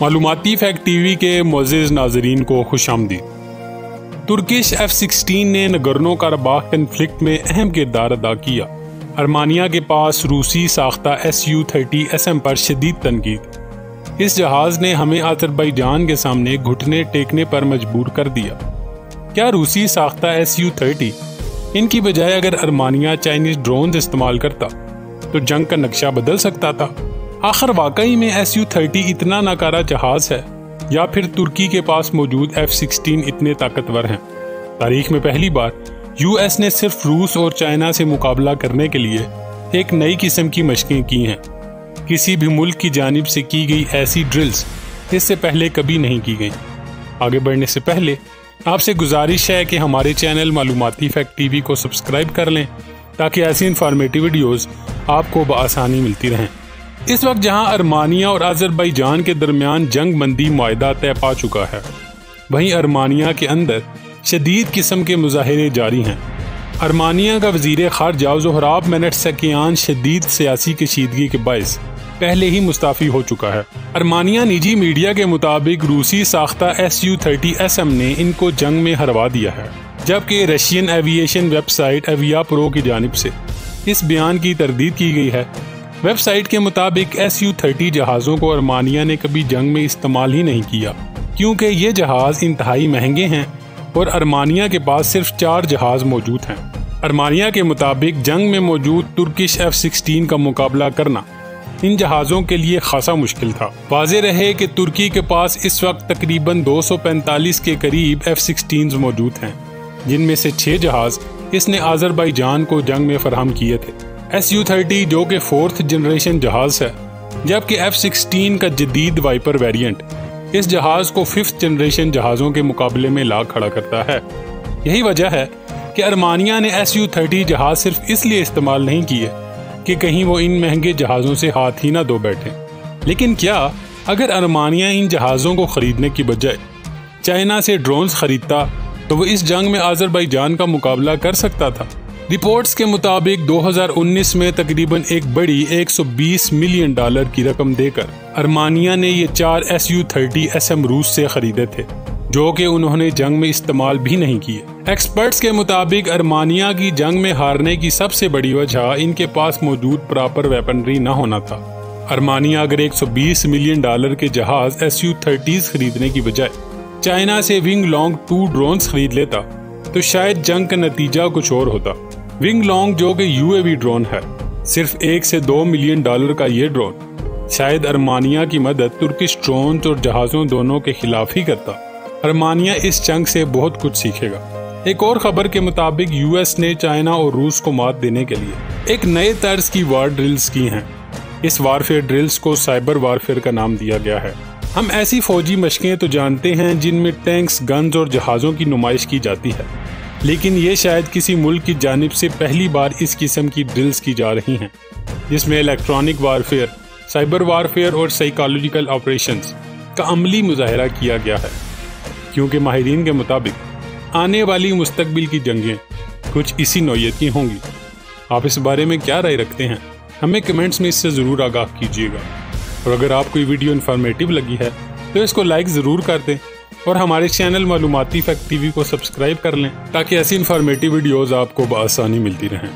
मालूमाती fact TV के मुअज़्ज़िज़ नाज़रीन को खुशामदीद। तुर्किश F-16 ने नगोर्नो कराबाख कन्फ्लिक्ट में अहम किरदार अदा किया। अर्मानिया के पास रूसी साख्ता Su-30SM पर शदीद तनकीद। इस जहाज़ ने हमें अज़रबैजान के सामने घुटने टेकने पर मजबूर कर दिया। क्या रूसी साख्ता Su-30 इनकी बजाय अगर अर्मानिया चाइनीज ड्रोन इस्तेमाल करता तो जंग का नक्शा बदल सकता था? आखिर वाकई में Su-30 इतना नाकारा जहाज़ है या फिर तुर्की के पास मौजूद F-16 इतने ताकतवर हैं? तारीख में पहली बार US ने सिर्फ रूस और चाइना से मुकाबला करने के लिए एक नई किस्म की मशकें की हैं। किसी भी मुल्क की जानिब से की गई ऐसी ड्रिल्स इससे पहले कभी नहीं की गई। आगे बढ़ने से पहले आपसे गुजारिश है कि हमारे चैनल मालूमाती फैक्ट टीवी को सब्सक्राइब कर लें ताकि ऐसी इंफॉर्मेटिव वीडियोस आपको बआसानी मिलती रहें। इस वक्त जहां अर्मानिया और अज़रबैजान के दरमियान जंग बंदी मुआहदा तय पा चुका है, वहीं अर्मानिया के अंदर शदीद किस्म के मुजाहरे जारी हैं। अर्मानिया का वज़ीर ख़ारजा ज़ोहराब मेनेटशकियान शदीद सियासी कशीदगी के बायस पहले ही मुस्ताफ़ी हो चुका है। अर्मानिया निजी मीडिया के मुताबिक रूसी साख्ता Su-30SM ने इनको जंग में हरवा दिया है, जबकि रशियन एविएशन वेबसाइट एवियाप्रो की जानिब से इस बयान की तरदीद की गई है। वेबसाइट के मुताबिक Su-30 जहाज़ों को अर्मानिया ने कभी जंग में इस्तेमाल ही नहीं किया, क्योंकि ये जहाज़ इंतहाई महंगे हैं और अर्मानिया के पास सिर्फ 4 जहाज़ मौजूद हैं। अर्मानिया के मुताबिक जंग में मौजूद तुर्किश F-16 का मुकाबला करना इन जहाज़ों के लिए खासा मुश्किल था। वाज़ेह रहे कि तुर्की के पास इस वक्त तकरीबन 245 के करीब F-16 मौजूद हैं, जिनमें से 6 जहाज़ इसने अज़रबैजान को जंग में फराहम किए थे। Su-30 जो कि 4th जनरेशन जहाज़ है, जबकि F-16 का जदीद वाइपर वेरिएंट इस जहाज़ को 5th जनरेशन जहाज़ों के मुकाबले में ला खड़ा करता है। यही वजह है कि अर्मानिया ने Su-30 जहाज़ सिर्फ इसलिए इस्तेमाल नहीं किए कि कहीं वो इन महंगे जहाज़ों से हाथ ही ना धो बैठे। लेकिन क्या अगर अर्मानिया इन जहाज़ों को खरीदने की बजाय चाइना से ड्रोन्स खरीदता तो वो इस जंग में अज़रबैजान का मुकाबला कर सकता था? रिपोर्ट्स के मुताबिक 2019 में तकरीबन एक बड़ी $120 मिलियन की रकम देकर अर्मानिया ने ये 4 Su-30SM रूस से खरीदे थे, जो कि उन्होंने जंग में इस्तेमाल भी नहीं किए। एक्सपर्ट्स के मुताबिक अर्मानिया की जंग में हारने की सबसे बड़ी वजह इनके पास मौजूद प्रॉपर वेपनरी न होना था। अर्मानिया अगर $120 मिलियन के जहाज Su-30 खरीदने की बजाय चाइना से विंग लॉन्ग 2 ड्रोन्स खरीद लेता तो शायद जंग का नतीजा कुछ और होता। विंग लॉन्ग जो कि UAV ड्रोन है, सिर्फ $1 से $2 मिलियन का ये ड्रोन शायद अर्मानिया की मदद तुर्किश ड्रोन और जहाज़ों दोनों के खिलाफ ही करता। अर्मानिया इस जंग से बहुत कुछ सीखेगा। एक और खबर के मुताबिक US ने चाइना और रूस को मात देने के लिए एक नए तर्ज की वार ड्रिल्स की हैं। इस वारफेयर ड्रिल्स को साइबर वारफेयर का नाम दिया गया है। हम ऐसी फौजी मशकें तो जानते हैं जिनमें टैंक्स, गन्स और जहाज़ों की नुमाइश की जाती है, लेकिन ये शायद किसी मुल्क की जानिब से पहली बार इस किस्म की ड्रिल्स की जा रही हैं, जिसमें इलेक्ट्रॉनिक वारफेयर, साइबर वारफेयर और साइकोलॉजिकल ऑपरेशंस का अमली मुजाहरा किया गया है, क्योंकि माहिरीन के मुताबिक आने वाली मुस्तकबिल की जंगें कुछ इसी नौइयत की होंगी। आप इस बारे में क्या राय रखते हैं? हमें कमेंट्स में इससे ज़रूर आगाह कीजिएगा। और अगर आपको ये वीडियो इन्फॉर्मेटिव लगी है तो इसको लाइक ज़रूर कर दें और हमारे चैनल मालूमाती फैक्ट टीवी को सब्सक्राइब कर लें ताकि ऐसी इन्फॉर्मेटिव वीडियोज़ आपको बआसानी मिलती रहें।